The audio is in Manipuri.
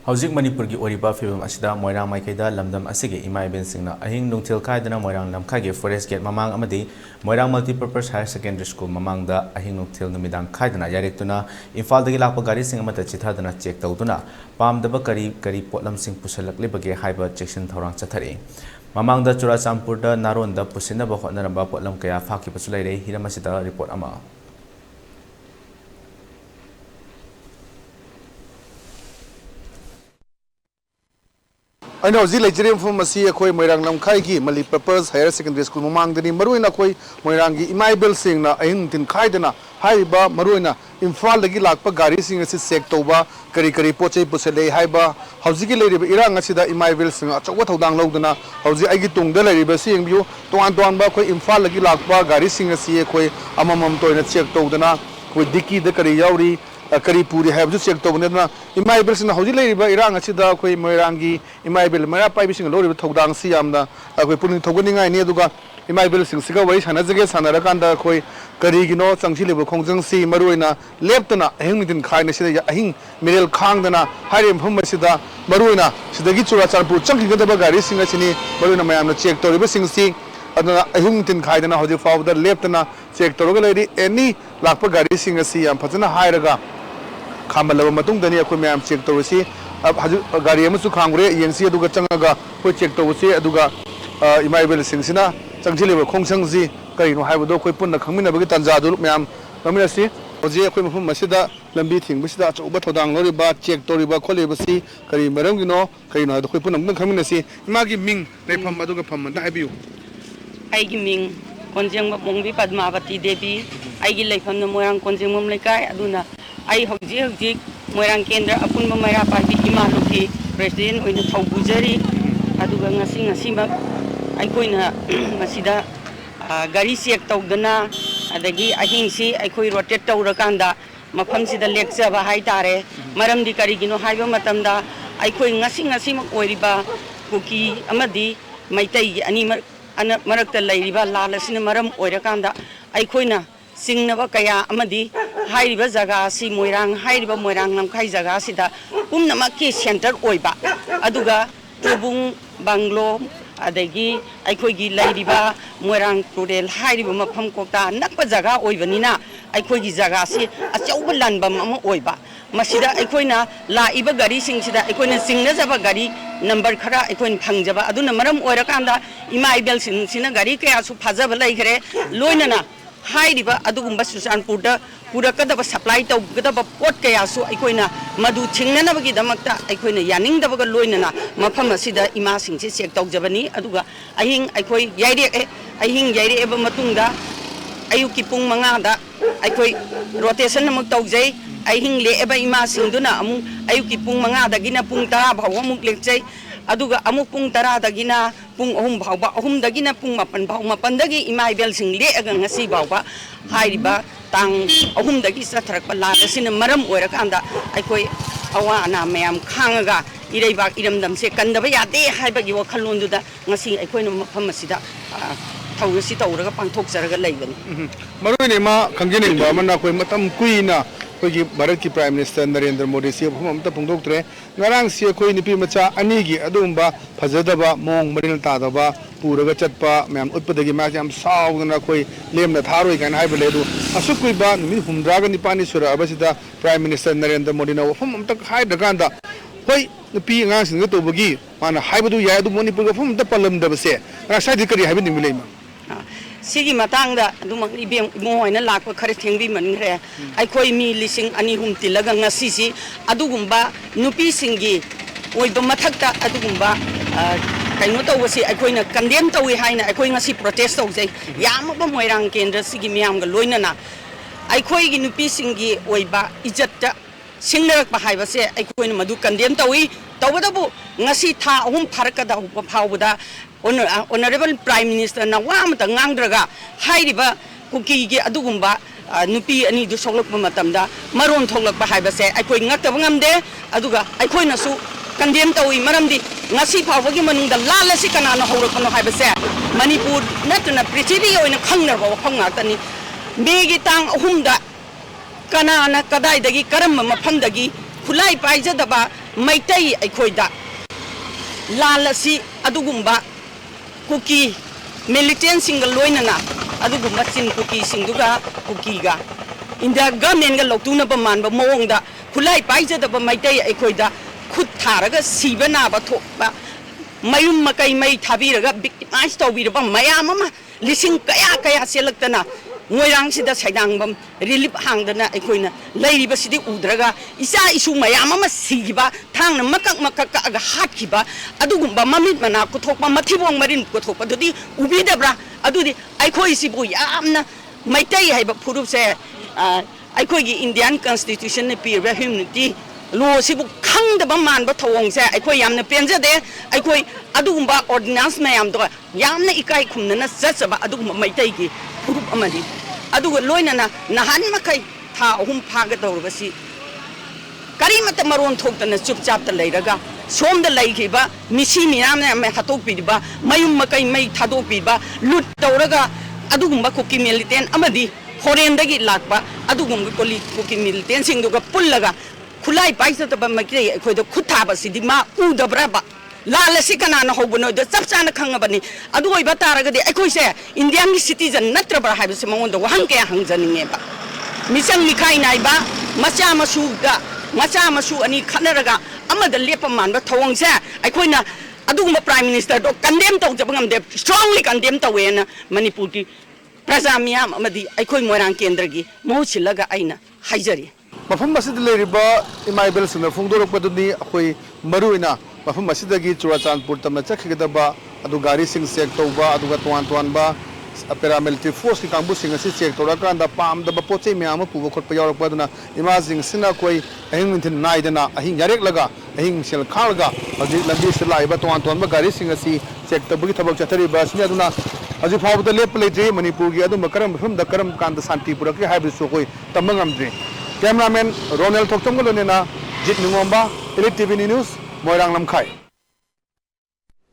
Hauzik Manipur ki oriba film asida Moirang Maikaida lamdam asige ima ibensingna ahing nungtil kaidana Moirang Lamkhai ge forest gate mamang amadi Moirang multipurpose higher secondary school mamang da ahing nungtil numidang kaidana yarektuna Imphal dagi lakpa gari sing amata chithadana check tawduna pamdaba kari potlam sing pusalakliba haiba chection thorang chathari mamang da Churachampur da naron da pusinaba hotnaramba potlam kaya phaki pasulaire hiramasida report ama I know ELITETV from Masia Koi Moirang Lamkhai ki multipurpose higher secondary school mamang dani maruina koi Moirangi imaibil sing na ahin tin khaidana haiba maruina Imphal dagi lakpa gari sing asi sek toba kari pochai pusale haiba hauziki leiriba irang asida imaibil sing achawa thodang lodana hauzi aigi tungda leiriba sing biu toan ba koi Imphal dagi lakpa gari sing asi koi amamam toina check todana koi diki da kari yauri kari puri have check to na imaibil sing hauji leiriba irang asida koi Moirangi imaibil mara pai bising loriba thodang si amna koi puning thoganingai ne duga imaibil sing siga wai sanajage sanarakanda koi karigino changchilibu khongjang si maruina leptana ahingmitin khaina sida ahing mirel khangdana harim phum sida maruina sidagi Churachampur changkingadaba gari sing asini maruina mayamna check toriba sing si adana ahingmitin khaidana hoji fawda leptana check toroga leiri any lakpa gari sing asi am phajana hairaga khamalaba matung dani akoi mayam check torisi gari amasu khangure yengsi aduga changaga koi check torisi aduga imaibil sing sina changchilibu khongchangji karino haibado koi punna khangminabagi tanjadu mayam kaminasi hoji akoi mafum masida lambi thingbisida achuba thodang loriba check toriba kholibasi kari maramgino karino koi punna mung khangminasi imagi ming lepham aduga pham da haibiu aigi ming konjengba mongbi Padmavati Devi aigi leifam na Moirang konjengmam lekai aduna ai hoji Moirang Kendra apunba maira party imaluki president oina thawbujari aduga ngasi ma aikoina masida gari check tawdana adagi ahingsi aikoi rotate tawrakanda mafamsida lecture haitare maramdi karigino haiba matamda aikoi ngasi mak oiriba kuki amadi maitai ani marakta leiriba lalasina maram oirakanda aikoina singnaba kaya amadi hairiba jaga si Moirang hairiba Moirang Lamkhai jaga sida pumnamakki center oiba aduga tubung banglo adagi aikoigi leiriba Moirang rural hairiba mafam kokta nakpa jaga oibanina aikoigi jaga si achauba lanbam ama oiba masida aikoina laiba gari singsida aikoina singna jaba gari number khara aikoin phangjaba aduna maram oirakanda imaibel singsina gari kaya su phajaba leigre loinana hairiba adugumba Churachampur da purakadaba supply tawgadaba pot kaya su aikoina madu thingnanabagi damakta aikoina yaningdabaga loinana mafam asida ima singsi check tawjabani aduga ahing aikoi yaire eba matungda ayuki pung 5 da aikoi rotation namuk tawjai ahing le eba ima singduna amu ayuki pung 5 dagina pung 10 bhaw amuk lekjai aduga amuk pung 10 dagina pung 3 bhawba 3 dagina pung 8 bhaw 8 dagi imaibel sing le aga ngasi bhawba hairiba tang 3 dagi satharakpa laasina maram oirakanda aikoi awana mayam khangaga ireibak iramdam se kandaba yade haibagi wakhalonduda ngasi aikoina mafam asida thawsi tawraga pangthokjaraga leibani maruine ma khangjening ba mana koi matam kuina koi Bharat ki Prime Minister Narendra Modi si phum amta pungdoktre ngarang si koi nipi macha ani gi adumba phajadaba mong maril tadaba puraga chatpa mem utpadagi ma jam saudana koi lemna tharoi kan haiba ledu asukui ba numi humdraga nipani sura abasida Prime Minister Narendra Modi na phum amta khai daganda koi nipi ngang sing to bagi mana haibadu ya adu Manipur ga phum ta palam dabase rasai dikari haiba nimilema sigi matangda adumak ibeng mohoina lakpa khare thengbi manre aikoi mi lising ani hum tilaga ngasi si adugumba nupi singi oiba mathakta adugumba kaino tawasi aikoina condemn tawi haina aikoi ngasi protest tawjai yamaba Moirang Kendra sigi miyamga loinana aikoi gi nupi singi oiba ijatta singnarakpa haibase aikoina madu condemn tawi tawadabu ngasi tha ahum pharakada phawda Honorable Prime Minister na wamata ngangdraga hairiba kuki gi adugumba nupi ani du soglakpa matamda maron thoglakpa haibase aikoi ngaktaba ngamde aduga aikoina su condemn tawi maramdi ngasi phawagi manungda lalasi kanana hawrakano haibase Manipur natna prithvi oina khangnarba wafam ngatani megi tang ahumda kanana kadaidagi karam mafamdagi khulai paijadaba maitai aikhoida lalasi adugumba kuki militant single loinana adugumba chin kuki singduga kukiga inda government ga lotuna ba manba mawongda khulai paijadaba maitai aikhoida khut tharaga sibana ba thokba mayum makai mai thabiraga victimize tawbiraba mayam ama lising kaya selaktana Moirang sida saidang relief hangdana aikoina lairiba sidi udraga isa isu mayam ama sigiba thangna makak aga hatkiba adugumba mamit mana kuthokpa mathibong marin kuthokpa dudi ubidabra adudi aikoi sibu yamna maitai haiba furup se aikoi gi Indian constitution ne pirba humanity law sibu khangdaba manba thawong se aikoi yamna penjade aikoi adugumba ordinance mayam do yamna ikai khumna satsaba adugumba maitai gi furup amadi aduga loinana nahan makai tha ahum phaga tawrabasi karimata maron thokdana chupchap ta leiraga somda leigiba misi miyamna me hatok piba mayum makai mai thadok piba lut tawraga adugumba kuki militant amadi horendagi lakba adugumba koli kuki militant singduga pullaga khulai paisa ta ba makai khoida khutaba sidima udabraba lalasi kana na hobuno de chapchana khangabani adu oiba taragadi aikoise indian citizen natrabra haibse mangonda wahang ke hangjaninge ba misang mikai naiba macha masu ani khanaraga amada lepa manba thawongse aikoina aduguma prime minister do condemn tawjabangam de strongly condemn tawena manipur ki praja miyam amadi aikoi moirang kendra gi mochilaga aina haijari mafam masid leriba imaibel sina fungdorok baduni akoi maruina mafam masidagi Churachandpur tamna chakhigdaba adu gari sing check tawba aduga tuan ba paramilitary force ki kangbu sing asi check torakanda pamdaba poche myam puba khotpa yarak baduna imaging sina koi ahing thin naidana ahing yarek laga ahing sel khalga aji lambi se laiba tuan ba gari sing asi check tabagi thabak chathari ba sini aduna aji phawda lep leje Manipur gi adu makaram phum da karam kanda santi purak ki haibu so koi tamangam dre cameraman Ronald Thokchomgolonena Jit Ningomba ELITETV News Moirang Lamkhai